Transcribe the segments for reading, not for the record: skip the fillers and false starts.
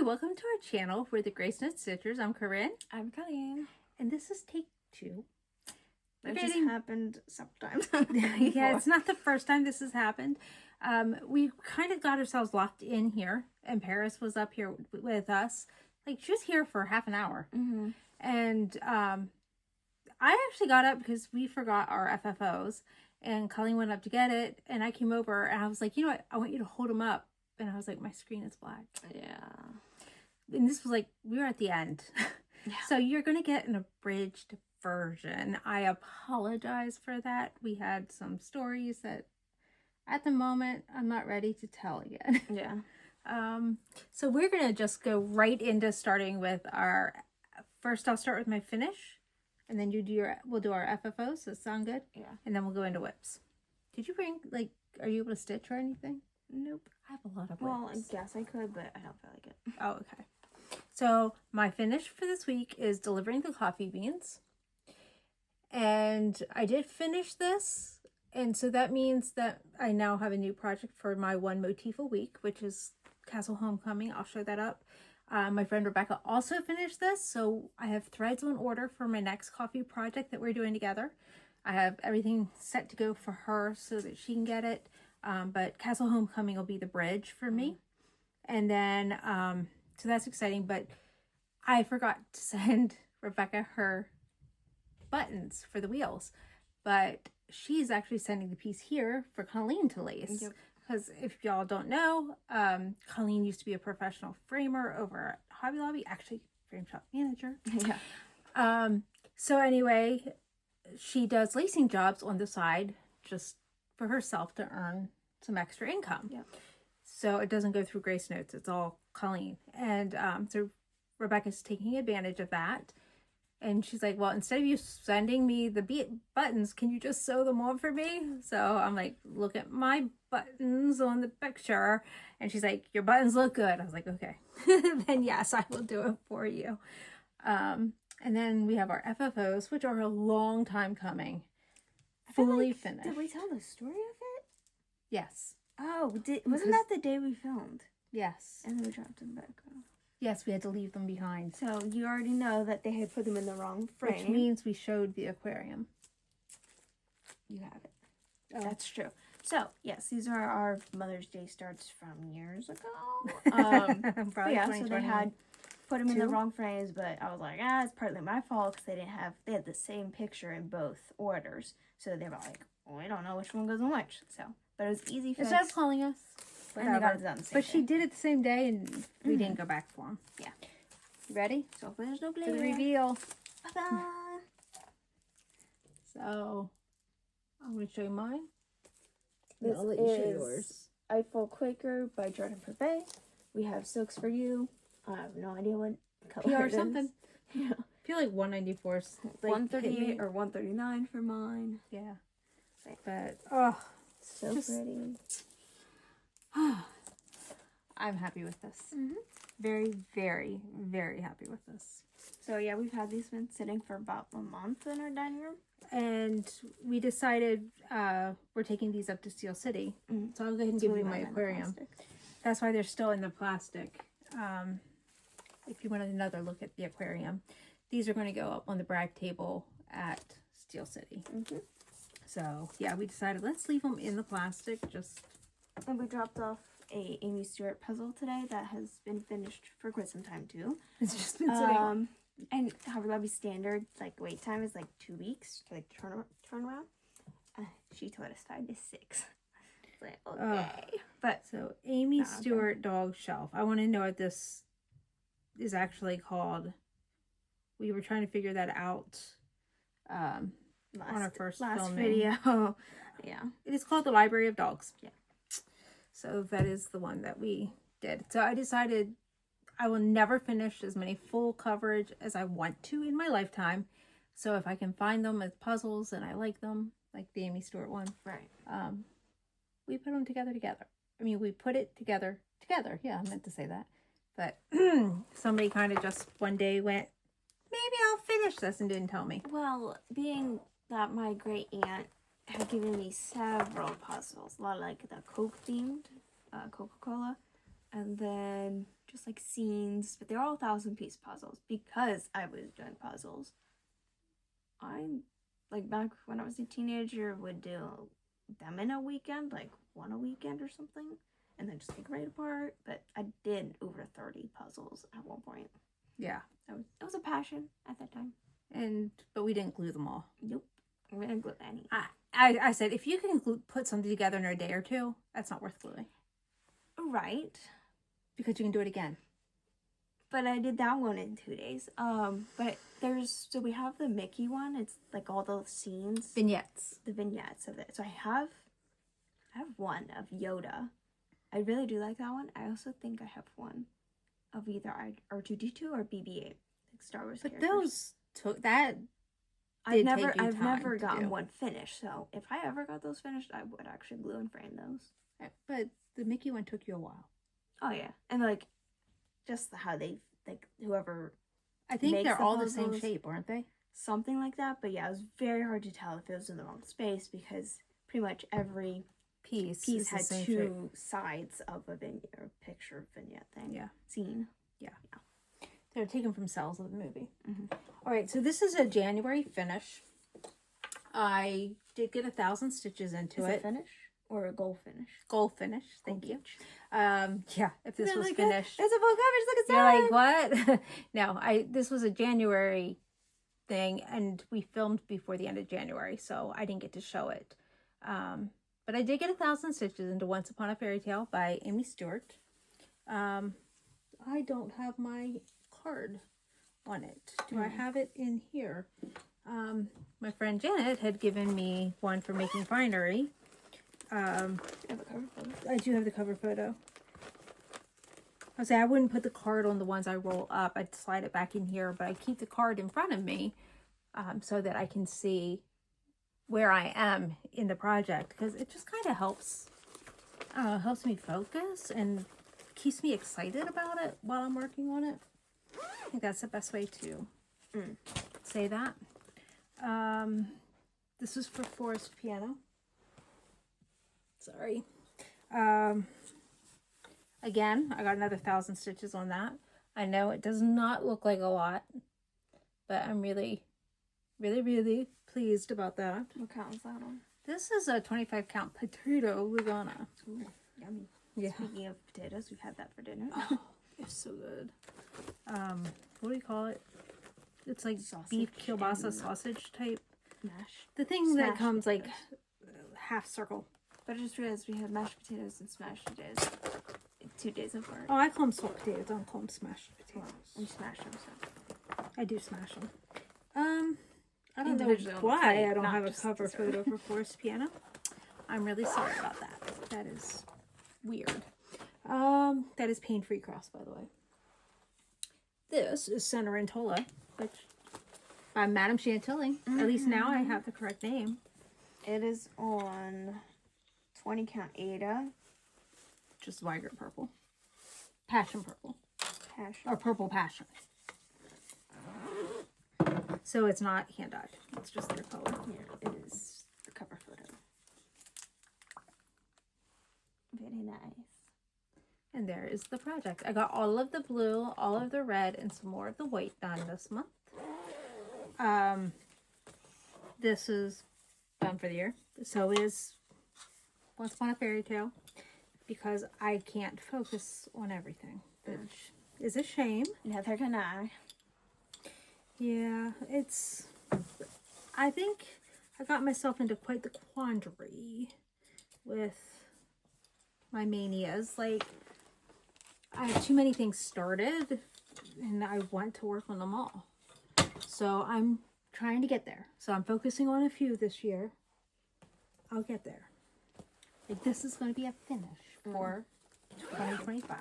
welcome to our channel. We're the GraceNotesStitchers. I'm Corinne. I'm Colleen. And this is take 2. That just happened sometimes. Yeah, it's not the first time this has happened. We kind of got ourselves locked in here, and Paris was up here with us. Like, she was here for half an hour. Mm-hmm. And I actually got up because we forgot our FFOs, and Colleen went up to get it, and I came over, and I was like, you know what, I want you to hold them up. And I was like, my screen is black. Yeah. And this was like, we were at the end. Yeah. So you're going to get an abridged version. I apologize for that. We had some stories that at the moment I'm not ready to tell yet. Yeah. So we're going to just go right into starting with our, first I'll start with my finish, and then we'll do our FFOs. Does that sound good? Yeah. And then we'll go into whips. Did you bring, like, are you able to stitch or anything? Nope. I have a lot of whips. Well, I guess I could, but I don't feel like it. Oh, okay. So my finish for this week is delivering the coffee beans. And I did finish this. And so that means that I now have a new project for my one motif a week, which is Castle Homecoming. I'll show that up. My friend Rebecca also finished this. So I have threads on order for my next coffee project that we're doing together. I have everything set to go for her so that she can get it. But Castle Homecoming will be the bridge for me. And then, so that's exciting, but I forgot to send Rebecca her buttons for the wheels, but she's actually sending the piece here for Colleen to lace. Yep. Because if y'all don't know, Colleen used to be a professional framer over at Hobby Lobby, actually frame shop manager. Yeah. So anyway, she does lacing jobs on the side just for herself to earn some extra income. Yeah. So it doesn't go through Grace Notes. It's all Colleen. And so Rebecca's taking advantage of that. And she's like, well, instead of you sending me the buttons, can you just sew them on for me? So I'm like, look at my buttons on the picture. And she's like, your buttons look good. I was like, okay. Then yes, I will do it for you. And then we have our FFOs, which are a long time coming. Fully finished. Did we tell the story of it? Yes. Oh, wasn't that the day we filmed? Yes. And then we dropped them back off. Yes, we had to leave them behind. So you already know that they had put them in the wrong frame. Which means we showed the aquarium. You have it. Oh. That's true. So, yes, these are our Mother's Day starts from years ago. Probably yeah, so they had put them in the wrong frames, but I was like, it's partly my fault because they had the same picture in both orders. So they were like, we don't know which one goes on which. So, but it was easy fix. Instead of calling us. And they got it done the same But she day. did it the same day, and we didn't go back for them. Yeah. Ready? So hopefully there's no For glare. the reveal. Ta-da! So, I'm going to show you mine. This I'll let you show is yours. Eiffel Quaker by Jordan Purvey. We have Silks for You. I have no idea what color PR it is. something. Yeah. I feel like 194 is like 138 or 139 for mine. Yeah. But, oh. So pretty. I'm happy with this. Mm-hmm. Very, very, very happy with this. So yeah, we've had these been sitting for about a month in our dining room. And we decided we're taking these up to Steel City. Mm-hmm. So I'll go ahead and give you my aquarium. That's why they're still in the plastic. If you want another look at the aquarium, these are going to go up on the brag table at Steel City. Mm-hmm. So yeah, we decided let's leave them in the plastic. And we dropped off a Amy Stewart puzzle today that has been finished for quite some time too. It's just been sitting. And Hobby Lobby standard wait time is 2 weeks to turn around. She told us 5 to 6. Like, okay, but so Amy Stewart dog shelf. I want to know what this is actually called. We were trying to figure that out on our first filming video. Yeah, it is called the Library of Dogs. Yeah. So that is the one that we did. So I decided I will never finish as many full coverage as I want to in my lifetime. So if I can find them as puzzles and I like them, like the Amy Stewart one, right. We put them together. I mean, we put it together. Yeah, I meant to say that. But somebody kind of just one day went, maybe I'll finish this, and didn't tell me. Well, being that my great aunt had given me several puzzles, a lot of the Coke themed, Coca-Cola, and then just like scenes, but they're all 1,000-piece puzzles because I was doing puzzles. I, like, back when I was a teenager, would do them in a weekend, like one a weekend or something, and then just take right apart. But I did over 30 puzzles at one point. Yeah. It was a passion at that time. But we didn't glue them all. Nope. We didn't glue any. I said, if you can put something together in a day or two, that's not worth gluing. Right. Because you can do it again. But I did that one in 2 days. But so we have the Mickey one. It's like all the scenes. Vignettes. The vignettes of it. So I have one of Yoda. I really do like that one. I also think I have one of either R2-D2 or BB-8, like Star Wars But characters. those took that. I've never gotten one finished. So if I ever got those finished, I would actually glue and frame those. But the Mickey one took you a while. Oh yeah, and like just how they whoever. I think they're all the same shape, aren't they? Something like that. But yeah, it was very hard to tell if it was in the wrong space because pretty much every piece had two sides of a vignette or picture vignette thing. Yeah. Scene. Yeah. They're taken from cells of the movie. Mm-hmm. All right, so this is a January finish. I did get 1,000 stitches into it. Is it finish or a goal finish? Goal finish. Thank you. Yeah, if this was finished. There's a full coverage. Look at that. You're like, what? No, this was a January thing, and we filmed before the end of January, so I didn't get to show it. But I did get 1,000 stitches into Once Upon a Fairy Tale by Amy Stewart. I don't have my card on it. Do I have it in here? My friend Janet had given me one for making finery. You have a cover photo? I do have the cover photo. I say I wouldn't put the card on the ones I roll up. I'd slide it back in here, but I keep the card in front of me so that I can see where I am in the project, because it just kind of helps me focus and keeps me excited about it while I'm working on it. I think that's the best way to say that. This is for Forest Piano. Sorry. Again, I got another 1,000 stitches on that. I know it does not look like a lot, but I'm really, really, really pleased about that. What count is that on? This is a 25 count potato Lugana. Ooh, yummy. Yeah. Speaking of potatoes, we've had that for dinner. Oh, it's so good. What do you call it? It's like sausage, beef kielbasa sausage type. Mash. The thing that comes potatoes. like half circle. But I just realized we had mashed potatoes and smashed potatoes 2 days apart. Oh, I call them sweet potatoes. I don't call them smashed potatoes. We smashed them, so. I do smash them. I don't know why I don't have a cover photo for Forest Piano. I'm really sorry about that. That is weird. That is pain-free cross, by the way. This is Cenerentola, which by Madame Chantilly. At least now I have the correct name. It is on 20 count Ada. Just Vibrant Purple. Passion Purple. Passion. Or Purple Passion. So it's not hand-dyed. It's just their color. Here it is, the cover photo. Very nice. And there is the project. I got all of the blue, all of the red, and some more of the white done this month. This is done for the year. So is Once Upon a Fairy Tale, because I can't focus on everything, which is a shame. Neither can I. Yeah, I think I got myself into quite the quandary with my manias. Like, I have too many things started, and I want to work on them all. So I'm trying to get there. So I'm focusing on a few this year. I'll get there. Like, this is going to be a finish for 2025.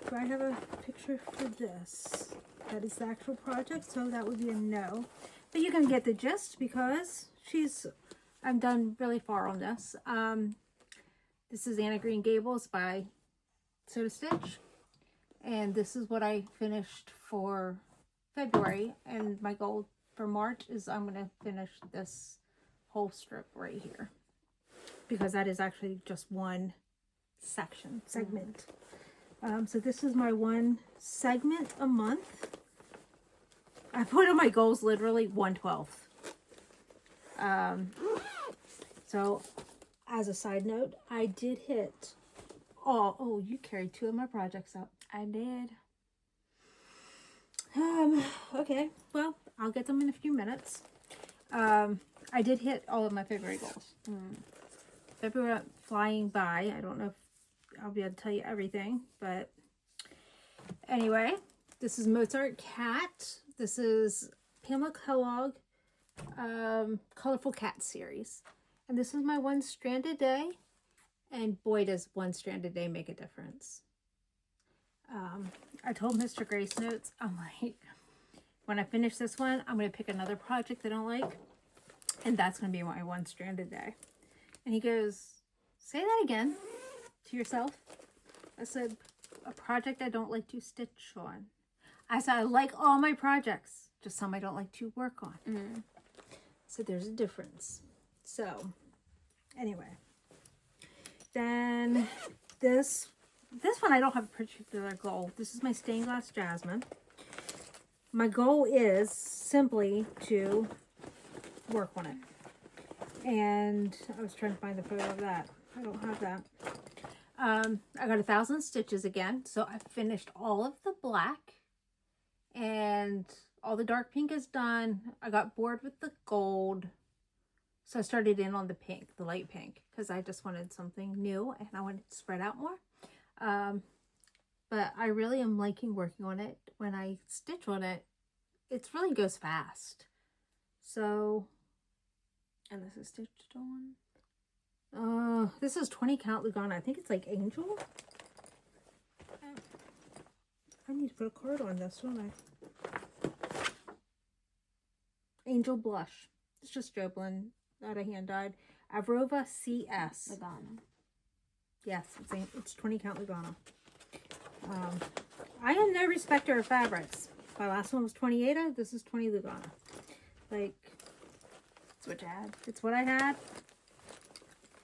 Do I have a picture for this? That is the actual project, so that would be a no. But you can get the gist because I'm done really far on this. This is Anna Green Gables by Soda Stitch. And this is what I finished for February. And my goal for March is I'm going to finish this whole strip right here. Because that is actually just one segment. So this is my one segment a month. I put on my goals literally 1/12. So as a side note, I did hit oh, you carried 2 of my projects up. I did. Okay, well, I'll get them in a few minutes. I did hit all of my February goals. February went flying by. I don't know if I'll be able to tell you everything, but anyway, this is Mozart Cat. This is Pamela Kellogg, Colorful Cat series. And this is my one stranded day. And boy, does one stranded day make a difference. I told Mr. Grace Notes, I'm like, when I finish this one, I'm going to pick another project that I don't like. And that's going to be my one stranded day. And he goes, say that again to yourself. I said, a project I don't like to stitch on. I said, I like all my projects, just some I don't like to work on. So there's a difference. So anyway, then this one I don't have a particular goal. This is my stained glass jasmine. My goal is simply to work on it. And I was trying to find the photo of that. I don't have that. I got 1,000 stitches again. So I finished all of the black and all the dark pink is done. I got bored with the gold. So I started in on the pink, the light pink, because I just wanted something new and I wanted to spread out more. But I really am liking working on it. When I stitch on it, it really goes fast. So, And this is stitched on. This is 20 count Lugana. I think it's like Angel. I need to put a card on this, don't I? Angel Blush. It's just Joblin that I hand dyed. Avrova CS. Lugana. Yes, it's 20 count Lugana. I am no respecter of fabrics. My last one was 28. This is 20 Lugana. Like, It's what you had. it's what I had.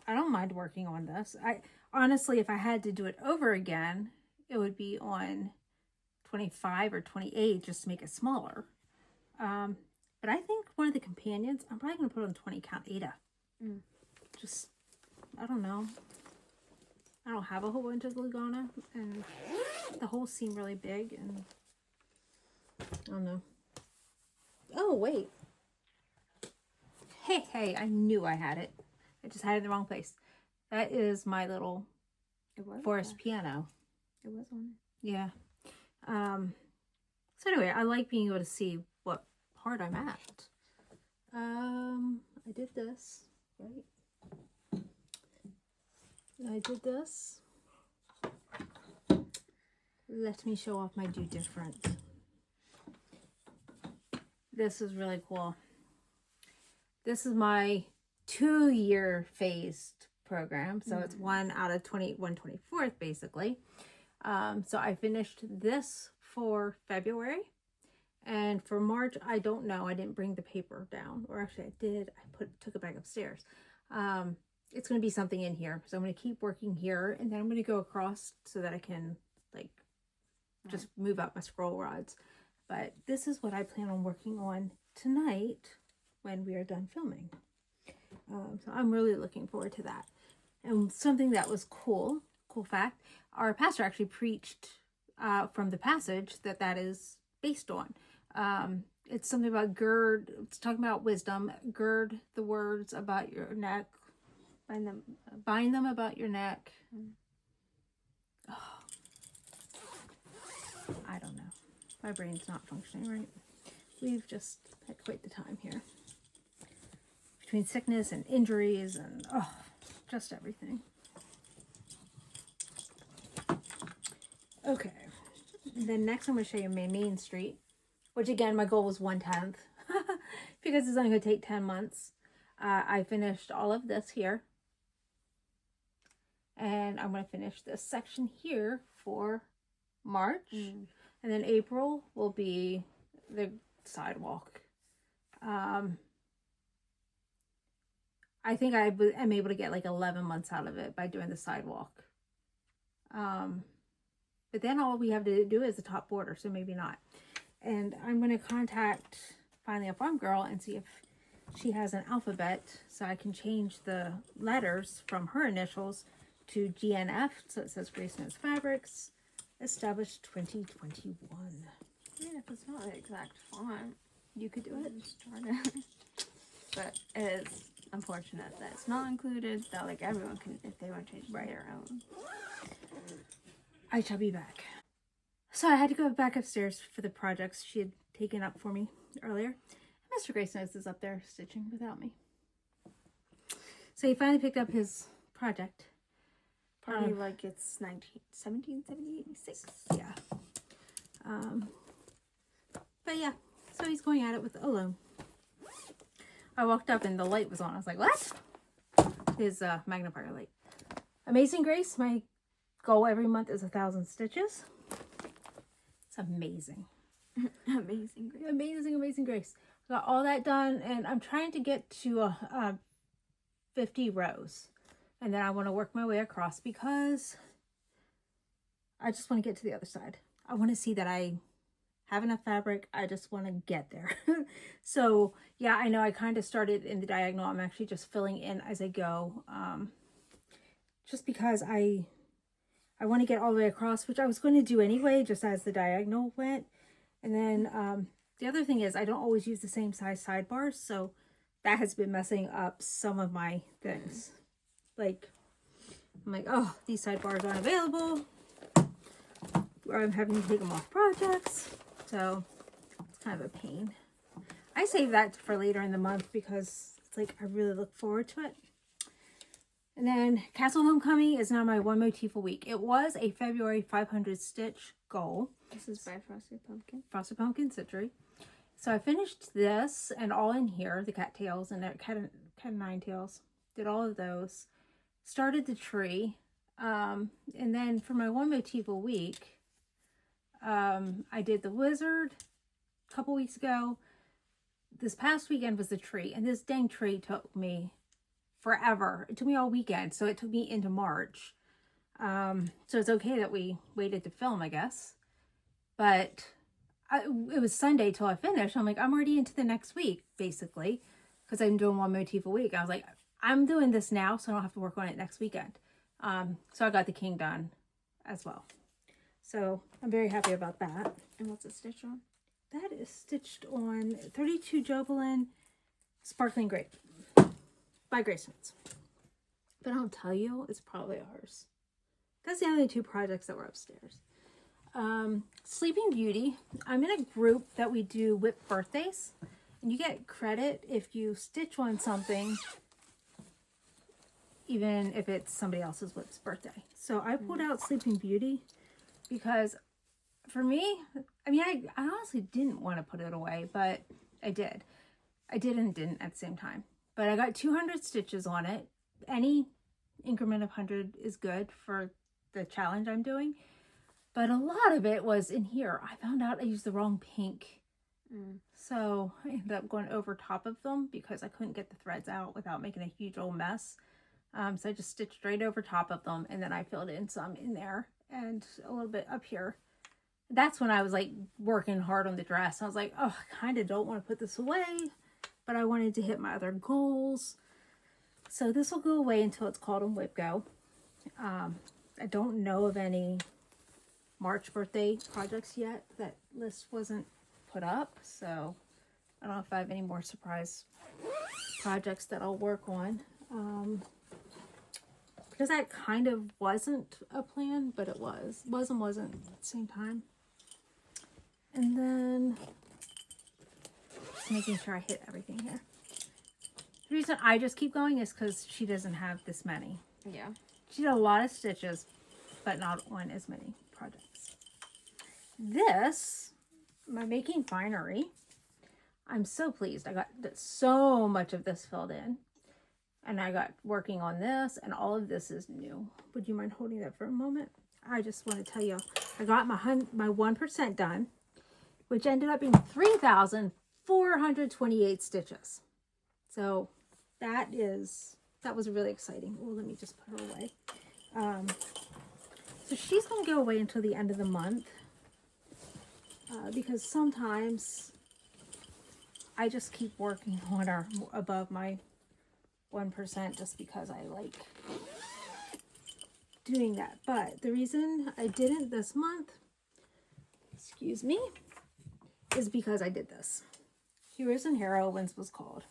I don't mind working on this. I honestly, if I had to do it over again, it would be on 25 or 28 just to make it smaller. But I think one of the companions, I'm probably going to put on 20 count Ada. Just, I don't know. I don't have a whole bunch of Lugana, and the holes seem really big, and I don't know. Oh, wait. Hey, I knew I had it. I just had it in the wrong place. That is my little forest piano. It was on it. Yeah. So anyway, I like being able to see what part I'm at. I did this, right? I did this. Let me show off my Do Different. This is really cool. This is my 2-year phased program. So it's 1 out of 1/24th basically. So I finished this for February. And for March, I don't know. I didn't bring the paper down. Or actually I did. I took it back upstairs. It's going to be something in here. So I'm going to keep working here. And then I'm going to go across so that I can like just move up my scroll rods. But this is what I plan on working on tonight when we are done filming. So I'm really looking forward to that. And something that was cool fact, our pastor actually preached from the passage that is based on. It's something about gird, it's talking about wisdom, gird the words about your neck, bind them about your neck. Oh. I don't know. My brain's not functioning right. We've just had quite the time here. Between sickness and injuries and just everything. Okay. Then next I'm going to show you my Main Street, which again my goal was 1/10 because it's only going to take 10 months. I finished all of this here. And I'm going to finish this section here for March. And then April will be the sidewalk. I think I'm able to get like 11 months out of it by doing the sidewalk. But then all we have to do is the top border, so maybe not. And I'm going to contact Finally a Farm Girl and see if she has an alphabet so I can change the letters from her initials to GNF. So it says Grace Notes Fabrics, established 2021. Yeah, if it's not the exact font, You could do it. start it. But it is unfortunate that it's not included. That like everyone can, if they want to change their own. I shall be back. So I had to go back upstairs for the projects she had taken up for me earlier. Mr. Grace Notes is up there stitching without me. So he finally picked up his project. Probably like it's 1776. Yeah. But yeah, so he's going at it with alone. I walked up and the light was on. I was like, what? His magnifier light. Amazing Grace, my goal every month is 1,000 stitches. It's amazing. Amazing Grace. Amazing Grace. Got all that done, and I'm trying to get to 50 rows. And then I want to work my way across because I just want to get to the other side. I want to see that I have enough fabric. I just want to get there. So yeah, I know I kind of started in the diagonal. I'm actually just filling in as I go. Just because I want to get all the way across, which I was going to do anyway, just as the diagonal went. And then the other thing is I don't always use the same size sidebars, so that has been messing up some of my things. Like, I'm like, oh, these sidebars aren't available, or I'm having to take them off projects, so it's kind of a pain. I save that for later in the month because it's like I really look forward to it. And then Castle Homecoming is now my one motif a week. It was a February 500 stitch goal. This is by Frosted Pumpkin. Frosted Pumpkin Stitchery. So I finished this and all in here, the cattails and the cat and nine tails. Did all of those. Started the tree. And then for my one motif a week, I did the wizard a couple weeks ago. This past weekend was the tree. And this dang tree took me forever. It took me all weekend. So it took me into March. So it's okay that we waited to film, I guess. But it was Sunday till I finished. I'm like, I'm already into the next week, basically, because I'm doing one motif a week. I was like, I'm doing this now, so I don't have to work on it next weekend. So I got the king done as well. So I'm very happy about that. And what's it stitched on? That is stitched on 32 Jobelin Sparkling Grape by Grace Notes. But I'll tell you, it's probably ours. That's the only two projects that were upstairs. Sleeping Beauty. I'm in a group that we do WIP birthdays. And you get credit if you stitch on something, even if it's somebody else's WIP's birthday. So I pulled out Sleeping Beauty because for me, I mean, I honestly didn't want to put it away, but I did. I did and didn't at the same time. But I got 200 stitches on it. Any increment of 100 is good for the challenge I'm doing. But a lot of it was in here. I found out I used the wrong pink. So I ended up going over top of them because I couldn't get the threads out without making a huge old mess. So I just stitched right over top of them, and then I filled in some in there and a little bit up here. That's when I was like working hard on the dress. I was like, oh, I kind of don't want to put this away, but I wanted to hit my other goals. So this will go away until it's called on WIP Go. I don't know of any March birthday projects yet. That list wasn't put up, so I don't know if I have any more surprise projects that I'll work on. Because that kind of wasn't a plan, but it was. Was and wasn't at the same time. And then just making sure I hit everything here. The reason I just keep going is because she doesn't have this many. Yeah. She did a lot of stitches, but not on as many projects. This, my making finery, I'm so pleased. I got so much of this filled in. And I got working on this, and all of this is new. Would you mind holding that for a moment? I just want to tell you, I got my 1% done, which ended up being 3,428 stitches. So that was really exciting. Oh, let me just put her away. So she's going to go away until the end of the month because sometimes I just keep working on her above my 1% just because I like doing that. But the reason I didn't this month, excuse me, is because I did this. Heroes and Heroines was called.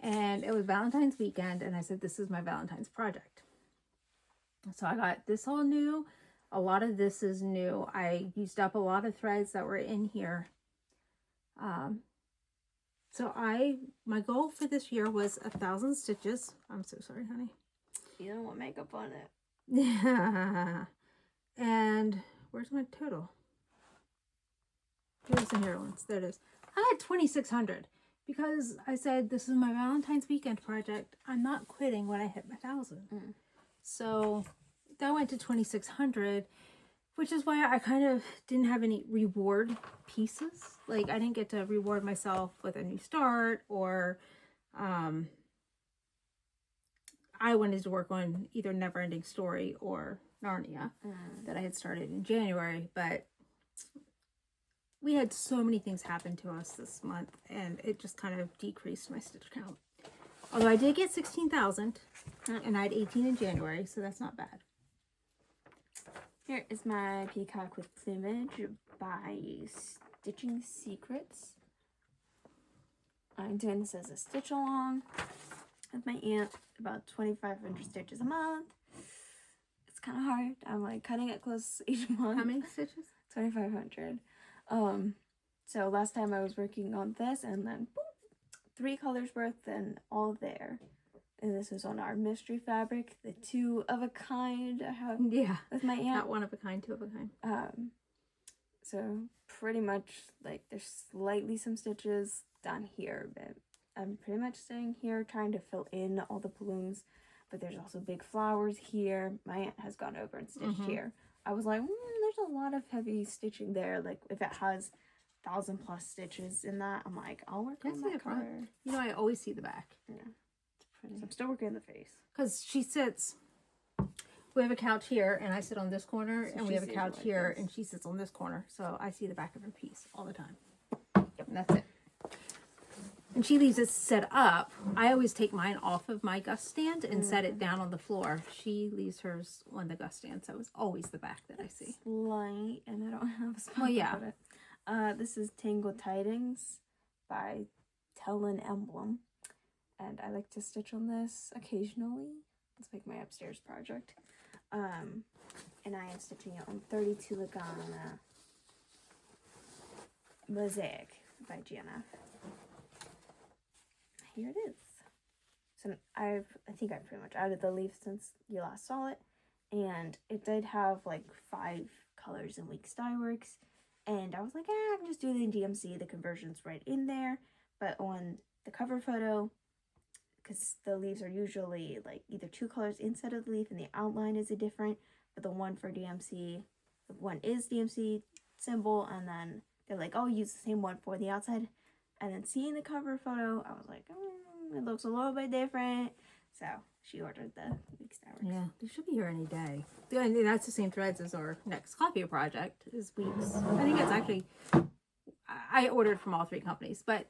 And it was Valentine's weekend, and I said, this is my Valentine's project. So I got this all new. A lot of this is new. I used up a lot of threads that were in here. So my goal for this year was 1,000 stitches. I'm so sorry, honey. You don't want makeup on it. Yeah. And where's my total? Here's the Heroines. There it is. I had 2,600 because I said this is my Valentine's weekend project. I'm not quitting when I hit my 1,000. So that went to 2,600, which is why I kind of didn't have any reward pieces. Like I didn't get to reward myself with a new start, or I wanted to work on either Neverending Story or Narnia that I had started in January, but we had so many things happen to us this month, and it just kind of decreased my stitch count. Although I did get 16,000, and I had 18 in January, so that's not bad. Here is my Peacock with Plumage by Stitching Secrets. I'm doing this as a stitch along with my aunt, about 2,500 stitches a month. It's kind of hard. I'm like cutting it close each month. How many stitches? 2,500. So last time I was working on this, and then boop, 3 colors worth and all there. And this was on our mystery fabric, the 2 of a kind I have with my aunt. Not 1 of a kind, 2 of a kind. So pretty much like there's slightly some stitches down here, but I'm pretty much staying here trying to fill in all the balloons. But there's also big flowers here. My aunt has gone over and stitched here. I was like, there's a lot of heavy stitching there. Like if it has 1,000+ stitches in that, I'm like, I'll work on that color. You know, I always see the back. Yeah, it's pretty. So I'm still working on the face. Because she sits, we have a couch here, and I sit on this corner, So and we have a couch like here, this. and she sits on this corner. So I see the back of her piece all the time. Yep, and that's it. And she leaves it set up. I always take mine off of my gust stand and set it down on the floor. She leaves hers on the gust stand, so it's always the back that I see. It's light, and I don't have a spot Well, yeah. to put it. This is Tangled Tidings by Tellin Emblem, and I like to stitch on this occasionally. It's like my upstairs project. And I am stitching it on 32 Lagana Mosaic by GNF. Here it is. So I think I pretty much added the leaf since you last saw it, and it did have like 5 colors in Weeks Dye Works, and I was like, I can just do the DMC, the conversion's right in there. But on the cover photo, because the leaves are usually like either 2 colors inside of the leaf and the outline is a different, but the one for DMC, the one is DMC symbol, and then they're like, oh, use the same one for the outside. And then seeing the cover photo, I was like, it looks a little bit different. So she ordered the Weeks Dye Works. Yeah, they should be here any day. And that's the same threads as our next coffee project is Weeks. I think it's actually, I ordered from all 3 companies, but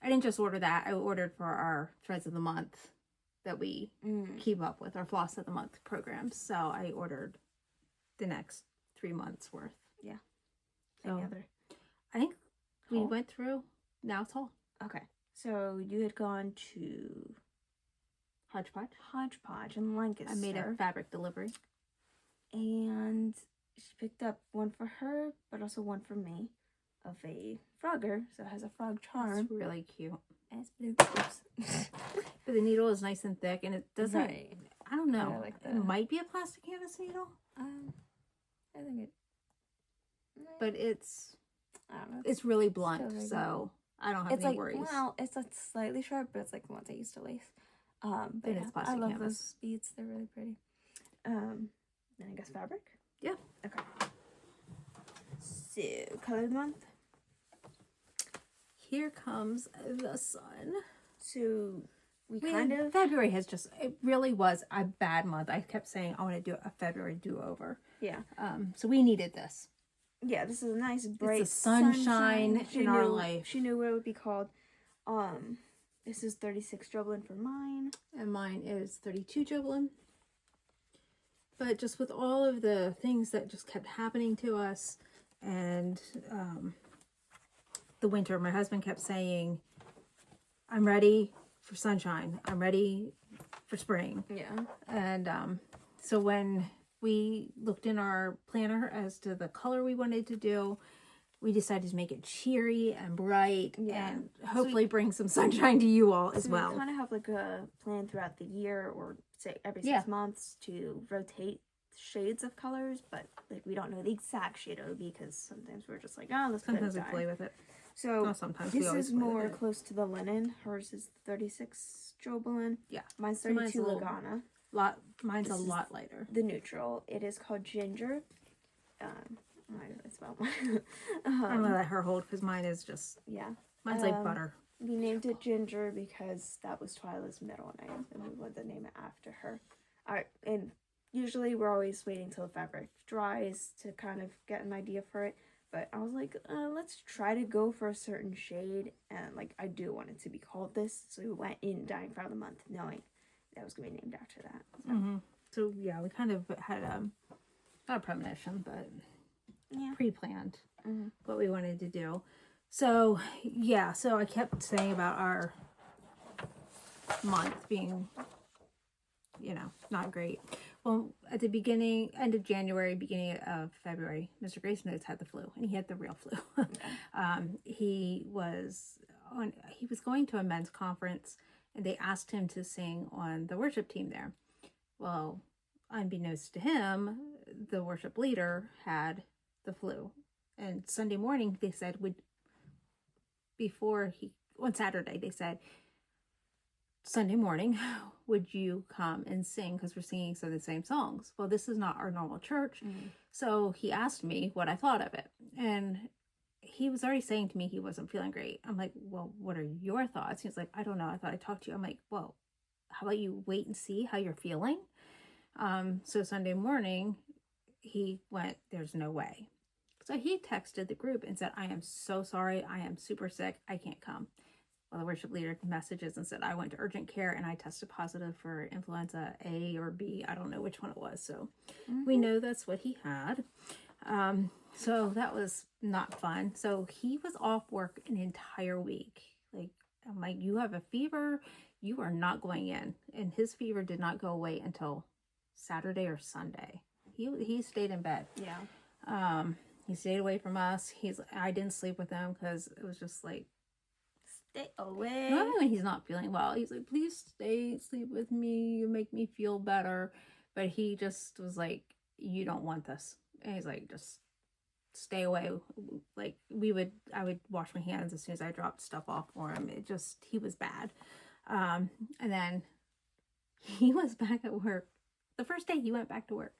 I didn't just order that. I ordered for our Threads of the Month that we keep up with, our Floss of the Month programs. So I ordered the next 3 months worth. Yeah. So Any other? I think we Haul? went through, now it's all Okay. So you had gone to Hodgepodge in Lancaster. I made a fabric delivery. And she picked up one for her, but also one for me, of a frogger. So it has a frog charm. It's really cute. And it's blue. But the needle is nice and thick, and it doesn't, Right. I don't know. I like that. It might be a plastic canvas needle, I think it. but it's I don't know. it's really blunt, still really so I don't have It's any like, worries. well, it's like slightly sharp, but it's like the ones I used to lace. But Then yeah, it's plastic I love canvas. those beads. They're really pretty. Then I guess fabric. Yeah. Okay. So color of the month. Here comes the sun. So February has just, it really was a bad month. I kept saying I want to do a February do-over. Yeah. So we needed this. Yeah, this is a nice bright it's a sunshine in our life. She knew what it would be called. This is 36 Joblin for mine. And mine is 32 Joblin. But just with all of the things that just kept happening to us, and the winter, my husband kept saying, I'm ready for sunshine. I'm ready for spring. Yeah. And so when we looked in our planner as to the color we wanted to do, we decided to make it cheery and bright, and hopefully bring some sunshine to you all as well. We kind of have like a plan throughout the year, or say every 6 months, to rotate shades of colors, but like we don't know the exact shade it would be, because sometimes we're just like, oh, let's sometimes we play with it. So sometimes this is more close to the linen. Hers is 36 Joblin. Yeah. Mine's 32 Lagana. Mine's a lot lighter. The neutral. It is called Ginger. I spelled mine. I'm gonna let her hold, because mine is just, mine's like butter. We named it Ginger because that was Twyla's middle name, and we wanted to name it after her. Alright, and usually we're always waiting till the fabric dries to kind of get an idea for it. But I was like, let's try to go for a certain shade. And like, I do want it to be called this. So we went in dyeing for the month, knowing that was going to be named after that. So, so yeah, we kind of had not a premonition, but pre-planned what we wanted to do. So yeah, so I kept saying about our month being, not great. Well, at the end of January, beginning of February, Mr. GraceNotes had the flu, and he had the real flu. He was going to a men's conference, and they asked him to sing on the worship team there. Well, unbeknownst to him, the worship leader had the flu, and Sunday morning they said on Saturday they said, Sunday morning, would you come and sing, because we're singing some of the same songs? Well, this is not our normal church. So he asked me what I thought of it, and he was already saying to me he wasn't feeling great. I'm like, well, what are your thoughts? He's like, I don't know, I thought I'd talk to you. I'm like, well, how about you wait and see how you're feeling? So Sunday morning he went, there's no way. So he texted the group and said, I am so sorry, I am super sick, I can't come. Well, the worship leader messages and said, I went to urgent care and I tested positive for influenza A or B. I don't know which one it was. So we know that's what he had. So that was not fun. So he was off work an entire week. Like, I'm like, you have a fever, you are not going in. And his fever did not go away until Saturday or Sunday. He stayed in bed. Yeah. He stayed away from us. I didn't sleep with him because it was just like, stay away. Not when he's not feeling well. He's like, please sleep with me. You make me feel better. But he just was like, you don't want this. And he's like, just stay away. Like I would wash my hands as soon as I dropped stuff off for him. He was bad. And then he was back at work. The first day he went back to work.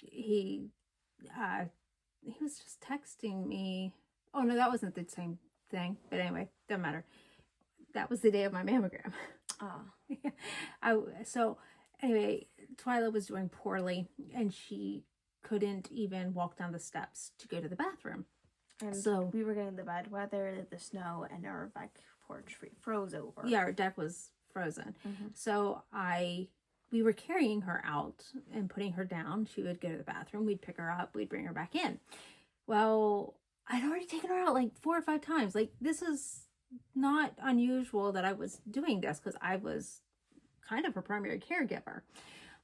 He was just texting me. Oh no, that wasn't the same thing, but anyway, doesn't matter. That was the day of my mammogram. So anyway, Twyla was doing poorly, and she couldn't even walk down the steps to go to the bathroom. And so we were getting the bad weather, the snow, and our back porch froze over. Yeah, our deck was frozen. So we were carrying her out and putting her down. She would go to the bathroom. We'd pick her up. We'd bring her back in. Well, I'd already taken her out like 4 or 5 times. Like, this is not unusual that I was doing this, because I was kind of her primary caregiver.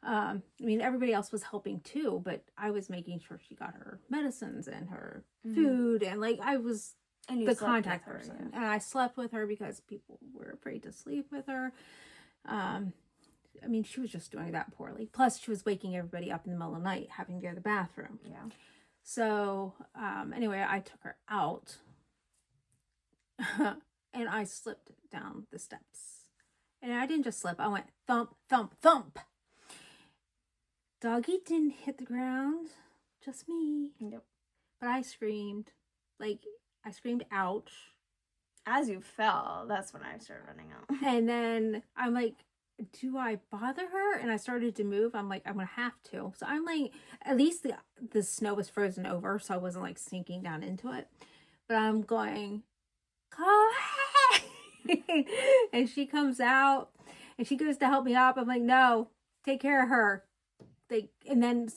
I mean, everybody else was helping too, but I was making sure she got her medicines and her food, and like I was the contact person. And I slept with her because people were afraid to sleep with her. I mean, she was just doing that poorly. Plus, she was waking everybody up in the middle of the night, having to go to the bathroom. Yeah. So, anyway, I took her out and I slipped down the steps. And I didn't just slip, I went thump, thump, thump. Doggy didn't hit the ground, just me. Nope. But I screamed. Like, I screamed, ouch. As you fell, that's when I started running out. And then I'm like, do I bother her? And I started to move. I'm like, I'm gonna have to. So I'm like, at least the snow was frozen over, so I wasn't like sinking down into it. But I'm going, Chloe! And she comes out and she goes to help me up. I'm like, no, take care of her. And then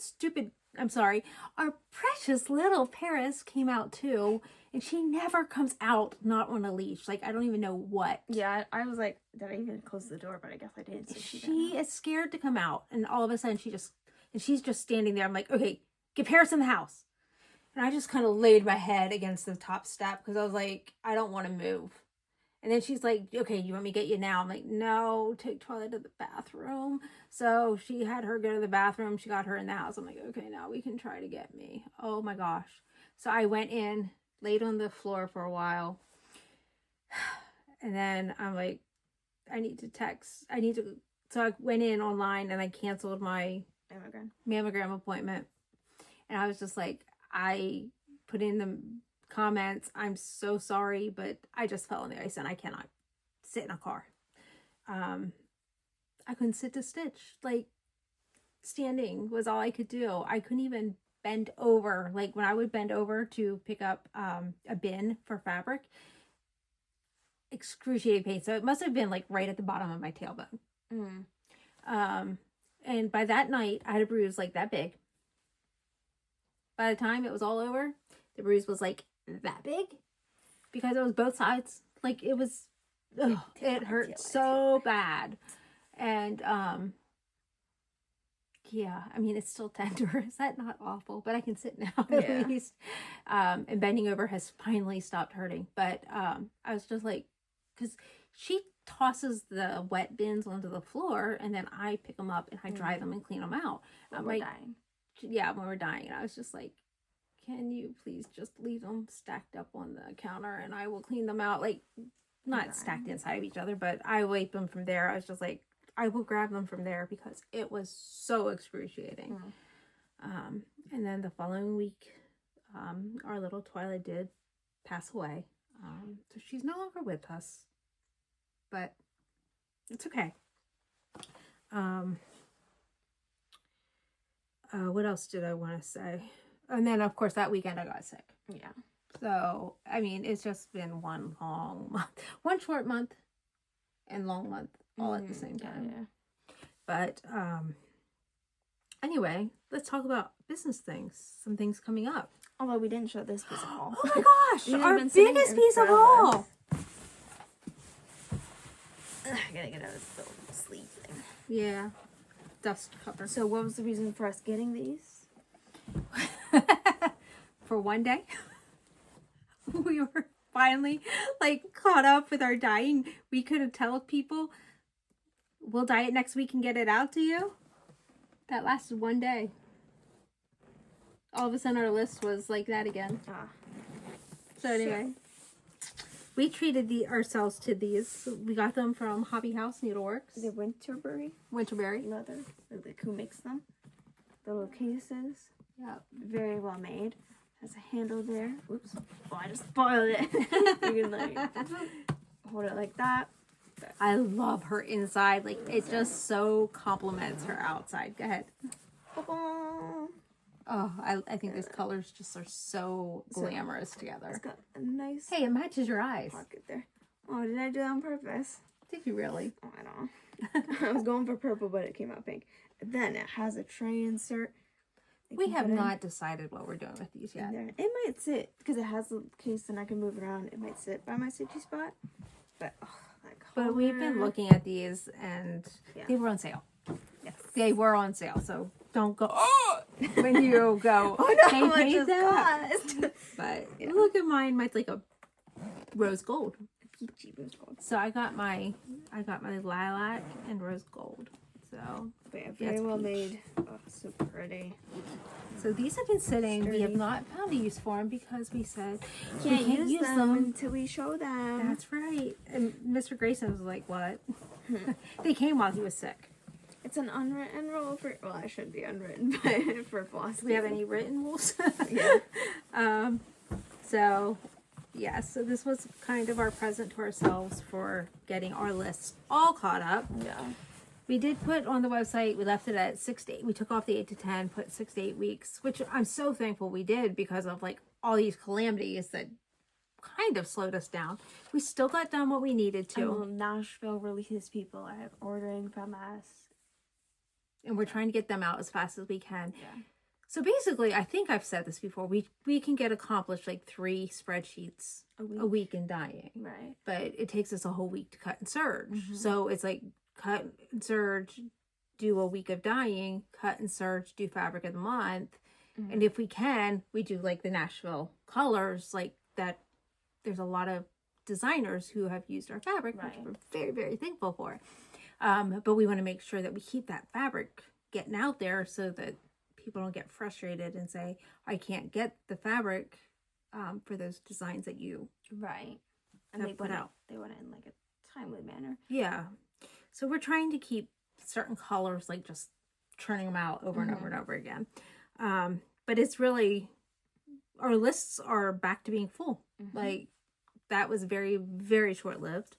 our precious little Paris came out too. And she never comes out not on a leash. Like, I don't even know what. Yeah, I was like, did I even close the door? But I guess I did. So she is scared to come out. And all of a sudden, she's just standing there. I'm like, okay, get Paris in the house. And I just kind of laid my head against the top step because I was like, I don't want to move. And then she's like, okay, you want me to get you now? I'm like, no, take Twilight to the bathroom. So she had her go to the bathroom. She got her in the house. I'm like, okay, now we can try to get me. Oh my gosh. So I went in, laid on the floor for a while. And then I'm like, so I went in online and I canceled my mammogram appointment. And I was just like, I put in the comments, I'm so sorry, but I just fell on the ice and I cannot sit in a car. I couldn't sit to stitch. Like, standing was all I could do. I couldn't even bend over. Like, when I would bend over to pick up a bin for fabric, excruciating pain. So it must have been like right at the bottom of my tailbone. And by that night, I had a bruise like that big. By the time it was all over, the bruise was like that big because it was both sides. Like, it was, it hurt so bad. And yeah, I mean, it's still tender. Is that not awful? But I can sit now at least. And bending over has finally stopped hurting. But I was just like, because she tosses the wet bins onto the floor and then I pick them up and I dry them and clean them out. When we're dying. Yeah, when we're dying. And I was just like, can you please just leave them stacked up on the counter and I will clean them out. Like, not stacked inside of each other, but I wipe them from there. I was just like, I will grab them from there because it was so excruciating. And then the following week, our little Twilight did pass away. So she's no longer with us, but it's okay. What else did I want to say? And then, of course, that weekend I got sick. Yeah. So, I mean, it's just been one long month. One short month and long month all at the same time. Yeah. But, anyway, let's talk about business things. Some things coming up. Although we didn't show this piece of haul. Oh my gosh! Our biggest piece of haul! I gotta get out of this little sleeve thing. Yeah. Dust cover. So what was the reason for us getting these? For one day. We were finally, like, caught up with our dyeing. We could have told people, we'll dye it next week and get it out to you. That lasted one day. All of a sudden our list was like that again. So anyway, we treated ourselves to these. We got them from Hobby House Needleworks. The Winterberry leather. Like, who makes them? The little cases. Yeah. Very well made. Has a handle there. Oops. Oh, I just spoiled it. You can, like, hold it like that. I love her inside. Like, it just so complements her outside. Go ahead. Oh, I think those colors just are so glamorous together. It's got a nice... Hey, it matches your eyes. Pocket there. Oh, did I do that on purpose? Did you really? Oh, I don't know. I was going for purple, but it came out pink. Then it has a tray insert. We have not decided what we're doing with these yet. It might sit, because it has a case and I can move around. It might sit by my stitchy spot. But we've been looking at these and they were on sale. Yes. They were on sale, so don't go when you go, how much is cost? But look at mine. Mine's like a rose gold. Peachy rose gold. So I got my lilac and rose gold. So very well made. Oh, so pretty. So these have been sitting. Sturdy. We have not found a use for them because we said we can't use them until we show them. That's right. And Mr. Grayson was like, "What?" They came while he was sick. It's an unwritten rule for. Well, I shouldn't be unwritten, but for Flosstube. Do we have any written rules? Yeah. So Yeah, so this was kind of our present to ourselves for getting our lists all caught up. Yeah. We did put on the website, we left it at 6 to 8. We took off the 8 to 10, put 6 to 8 weeks, which I'm so thankful we did because of like all these calamities that kind of slowed us down. We still got done what we needed to. And Nashville releases people are ordering from us. And we're trying to get them out as fast as we can. Yeah. So basically, I think I've said this before, we can get accomplished like 3 spreadsheets a week in dyeing. Right. But it takes us a whole week to cut and serge. So it's like cut and serge, do a week of dyeing, cut and serge, do fabric of the month. And if we can, we do like the Nashville colors, like that. There's a lot of designers who have used our fabric, which we're very, very thankful for. But we want to make sure that we keep that fabric getting out there so that people don't get frustrated and say, I can't get the fabric for those designs that you and have they put out. They want it in like a timely manner. Yeah. So we're trying to keep certain colors, like just churning them out over and over and over again. But it's really, our lists are back to being full. Like that was very, very short-lived.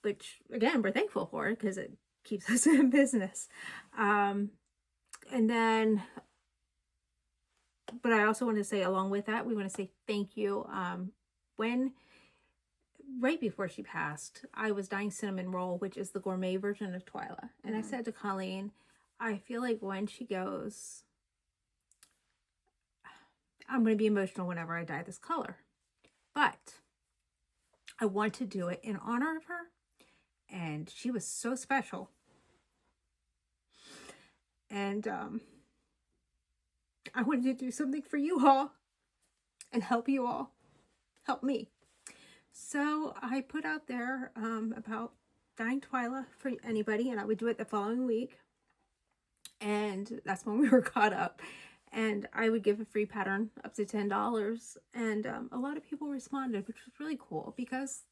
Which again, we're thankful for because it keeps us in business. And then, but I also want to say along with that, we want to say thank you. Right before she passed, I was dyeing cinnamon roll, which is the gourmet version of Twyla. And I said to Colleen, I feel like when she goes, I'm going to be emotional whenever I dye this color. But I want to do it in honor of her. And she was so special. And I wanted to do something for you all and help you all. Help me. So I put out there about dyeing Twyla for anybody, and I would do it the following week. And that's when we were caught up. And I would give a free pattern up to $10. And a lot of people responded, which was really cool because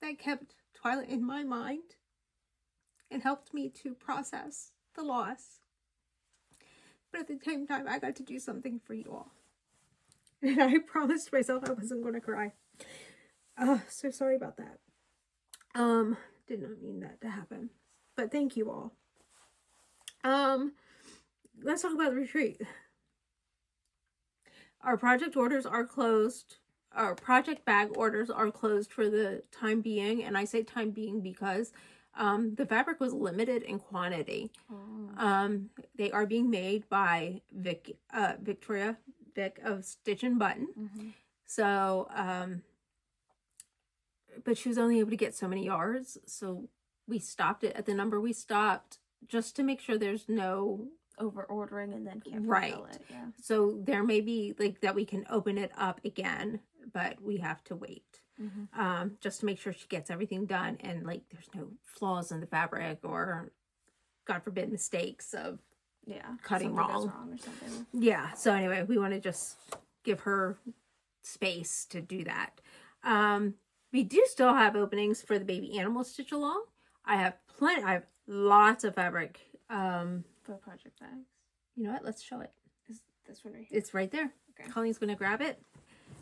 that kept Twyla in my mind and helped me to process the loss. But at the same time, I got to do something for you all. And I promised myself I wasn't going to cry. So sorry about that. Did not mean that to happen. But thank you all. Let's talk about the retreat. Our project orders are closed. Our project bag orders are closed for the time being. And I say time being because the fabric was limited in quantity. They are being made by Victoria Vic of Stitch and Button. So, but she was only able to get so many yards. So we stopped it at the number we stopped just to make sure there's no over ordering and then can't fulfill it. Yeah. So there may be like that we can open it up again, but we have to wait. Just to make sure she gets everything done and like there's no flaws in the fabric or God forbid mistakes of cutting wrong or something. Yeah. So anyway, we want to just give her space to do that. We do still have openings for the baby animal stitch along. I have lots of fabric. For project bags. You know what? Let's show it. Is this one right here? It's right there. Okay. Colleen's going to grab it.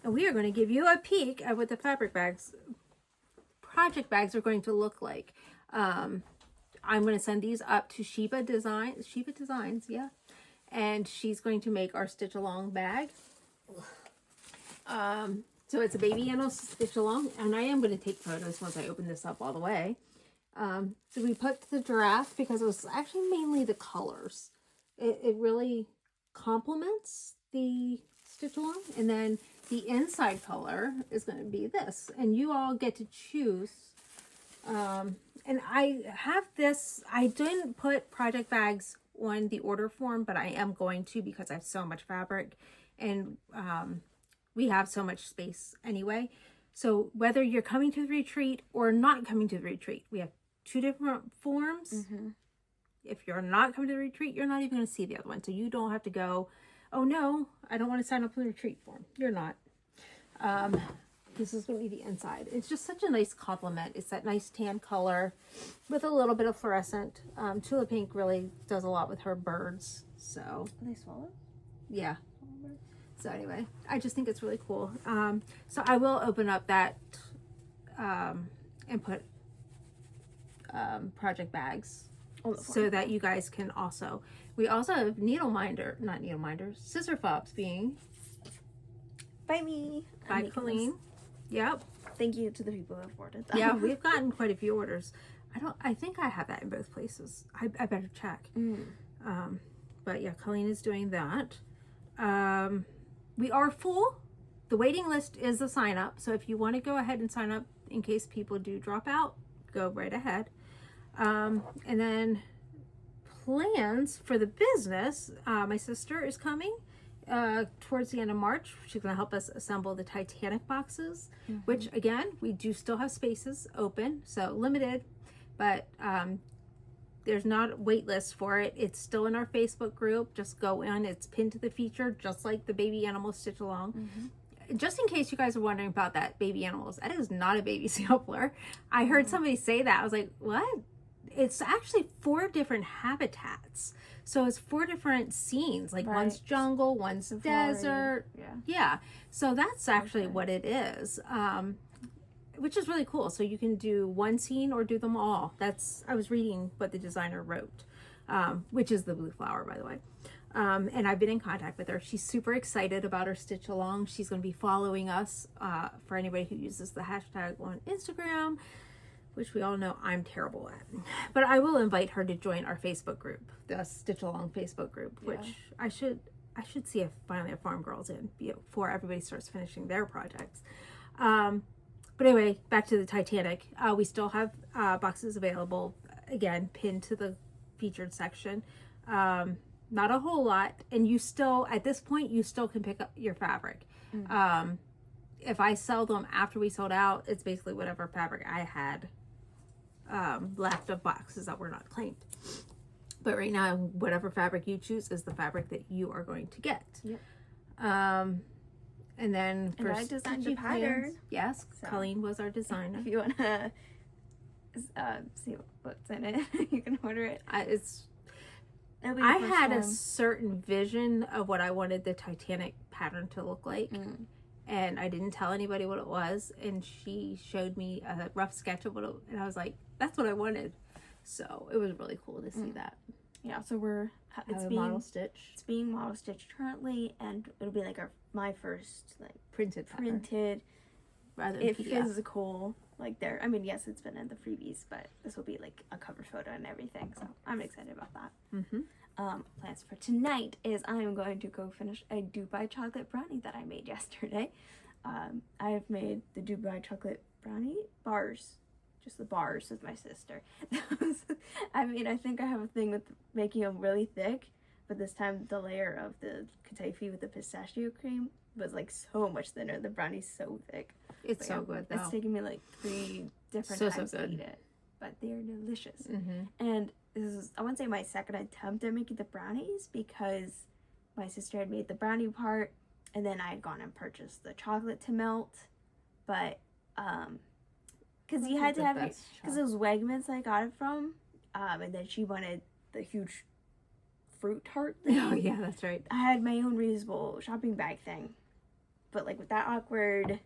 And we are going to give you a peek at what the fabric bags, project bags are going to look like. I'm going to send these up to Sheba Designs, yeah. And she's going to make our stitch along bag. So it's a baby animal stitch along. And I am going to take photos once I open this up all the way. So we put the giraffe because it was actually mainly the colors. It really complements the stitch along. And then the inside color is going to be this. And you all get to choose. And I have this, I didn't put project bags on the order form, but I am going to because I have so much fabric. And we have so much space anyway. So whether you're coming to the retreat or not coming to the retreat, we have 2 different forms. If you're not coming to the retreat, you're not even going to see the other one. So you don't have to go, oh no, I don't want to sign up for the retreat form. You're not. This is going to be the inside. It's just such a nice complement. It's that nice tan color with a little bit of fluorescent. Tulip Pink really does a lot with her birds. So Are they swallow? yeah. So anyway, I just think it's really cool. So I will open up that and put project bags so that you guys can also. We also have scissor fobs being by me. By Colleen. Yep. Thank you to the people who have ordered them. Yeah, we've gotten quite a few orders. I think I have that in both places. I better check. But yeah, Colleen is doing that. We are full. The waiting list is the sign up. So if you want to go ahead and sign up in case people do drop out, go right ahead. And then plans for the business. My sister is coming towards the end of March. She's going to help us assemble the Titanic boxes, which again, we do still have spaces open. So limited, but there's not a wait list for it. It's still in our Facebook group. Just go in. It's pinned to the feature, just like the baby animal stitch along. Just in case you guys are wondering about that baby animals, that is not a baby sampler. I heard somebody say that. I was like, what? It's actually 4 different habitats. So it's 4 different scenes. Like one's jungle, one's desert. Yeah. So that's actually what it is. Which is really cool. So you can do one scene or do them all. I was reading what the designer wrote, which is the blue flower, by the way. And I've been in contact with her. She's super excited about her stitch along. She's going to be following us for anybody who uses the hashtag on Instagram, which we all know I'm terrible at. But I will invite her to join our Facebook group, the Stitch Along Facebook group, which I should see if finally a Farm Girls in before everybody starts finishing their projects. But anyway, back to the Titanic. We still have boxes available, again, pinned to the featured section. Not a whole lot. And you still, at this point, you still can pick up your fabric. If I sell them after we sold out, it's basically whatever fabric I had left of boxes that were not claimed. But right now, whatever fabric you choose is the fabric that you are going to get. And then for I designed the pattern. Yes, so, Colleen was our designer. If you want to see what's in it, you can order it. I had a certain vision of what I wanted the Titanic pattern to look like. And I didn't tell anybody what it was. And she showed me a rough sketch of what it was. And I was like, that's what I wanted. So it was really cool to see that. Yeah, so it's being model stitched. It's being model stitched currently, and it'll be like my first printed rather than physical. Like there, I mean, yes, it's been in the freebies, but this will be like a cover photo and everything. So I'm excited about that. Plans for tonight is I am going to go finish a Dubai chocolate brownie that I made yesterday. I have made the Dubai chocolate brownie bars. Just the bars with my sister. I mean, I think I have a thing with making them really thick, but this time the layer of the kataifi with the pistachio cream was like so much thinner. The brownie's so thick. It's so good though. It's taken me like 3 different times to eat it, but they're delicious. And this is, I wouldn't say my second attempt at making the brownies, because my sister had made the brownie part, and then I had gone and purchased the chocolate to melt, but because you had to have it, because it was Wegmans I got it from, and then she wanted the huge fruit tart thing. Oh yeah, that's right. I had my own reusable shopping bag thing, but like with that awkward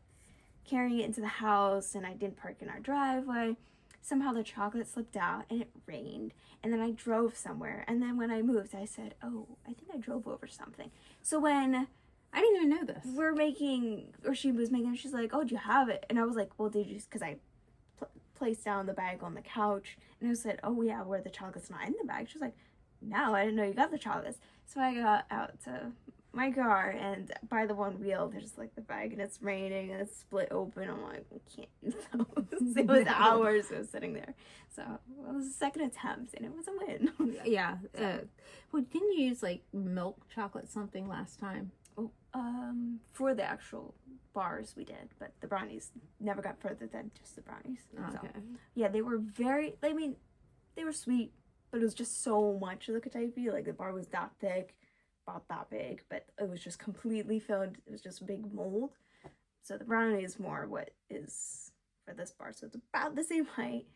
carrying it into the house, and I didn't park in our driveway, somehow the chocolate slipped out and it rained, and then I drove somewhere, and then when I moved I said, oh, I think I drove over something. So when I didn't even know this, she was making, she's like, oh, do you have it? And I was like, well, did you, because I placed down the bag on the couch, and I said, oh yeah, where the chocolate's not in the bag. She was like, no, I didn't know you got the chocolates. So I got out to my car, and by the one wheel there's like the bag, and it's raining and it's split open. I'm like, I can't use those. It was hours it was sitting there. So it was a second attempt and it was a win. Yeah. Well, didn't you use like milk chocolate something last time? For the actual bars we did, but the brownies never got further than just the brownies. Okay. So, yeah, they were they were sweet, but it was just so much of the kataifi. Like the bar was that thick, about that big, but it was just completely filled. It was just a big mold. So the brownie is more what is for this bar. So it's about the same height.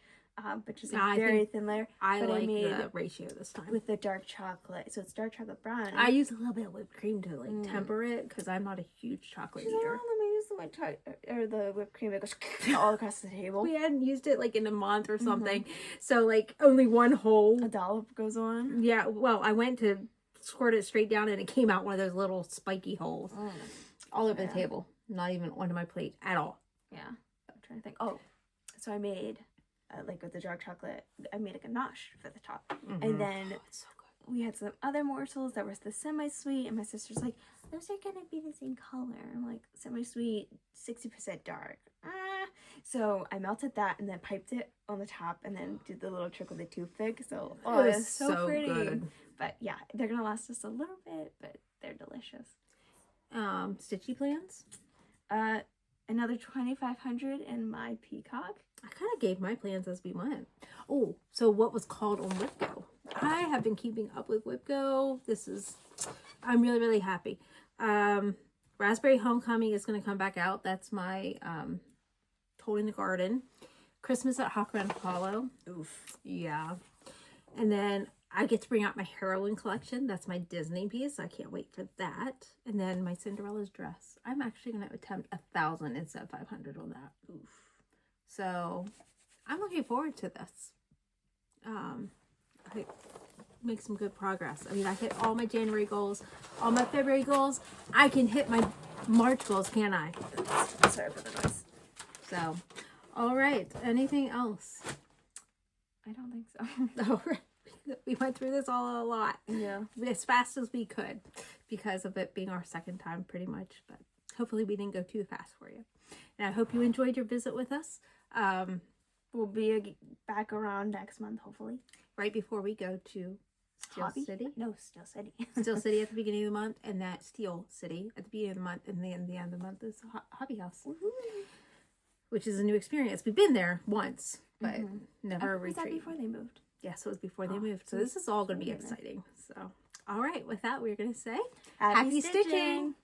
which is a very thin layer. I but like I made the ratio this time. with the dark chocolate. So it's dark chocolate brown. I use a little bit of whipped cream to like temper it because I'm not a huge chocolate She's eater. like, oh, let me use the the whipped cream. It goes all across the table. We hadn't used it like in a month or something. So like only one hole. A dollop goes on. Yeah, well, I went to squirt it straight down and it came out one of those little spiky holes all over the table. Not even onto my plate at all. Yeah. I'm trying to think. Oh, so I made, like with the dark chocolate, I made a ganache for the top. And then It's so good. we had some other morsels that were the semi-sweet. And my sister's like, those are going to be the same color. I'm like, semi-sweet, 60% dark. So I melted that and then piped it on the top and then did the little trick with the toothpick. So, It was it's so pretty. good. But yeah, they're going to last us a little bit, but they're delicious. Stitchy plans? Another 2,500 in my peacock. I kind of gave my plans as we went. Oh, so what was called on WIPGO? I have been keeping up with WIPGO. I'm really, really happy. Raspberry Homecoming is going to come back out. That's my Told in the Garden. Christmas at Hawk Run Hollow. Oof. Yeah. And then I get to bring out my heroine collection. That's my Disney piece. I can't wait for that. And then my Cinderella's dress. I'm actually going to attempt 1,000 instead of 500 on that. Oof. So I'm looking forward to this. I make some good progress. I mean, I hit all my January goals, all my February goals. I can hit my March goals, can't I? Sorry for the noise. So, all right. Anything else? I don't think so. All right. We went through this all a lot. Yeah. As fast as we could because of it being our second time pretty much. But hopefully we didn't go too fast for you. And I hope you enjoyed your visit with us. We'll be back around next month, hopefully. Right before we go to Steel City. No, Steel City. Steel City at the beginning of the month, and that Steel City at the beginning of the month, and then the end of the month is Hobby House. Woohoo. Which is a new experience. We've been there once, but never a retreat. Was that before they moved? Yes, it was before they moved. So this is all going to be exciting. So, all right. With that, we're going to say Happy stitching.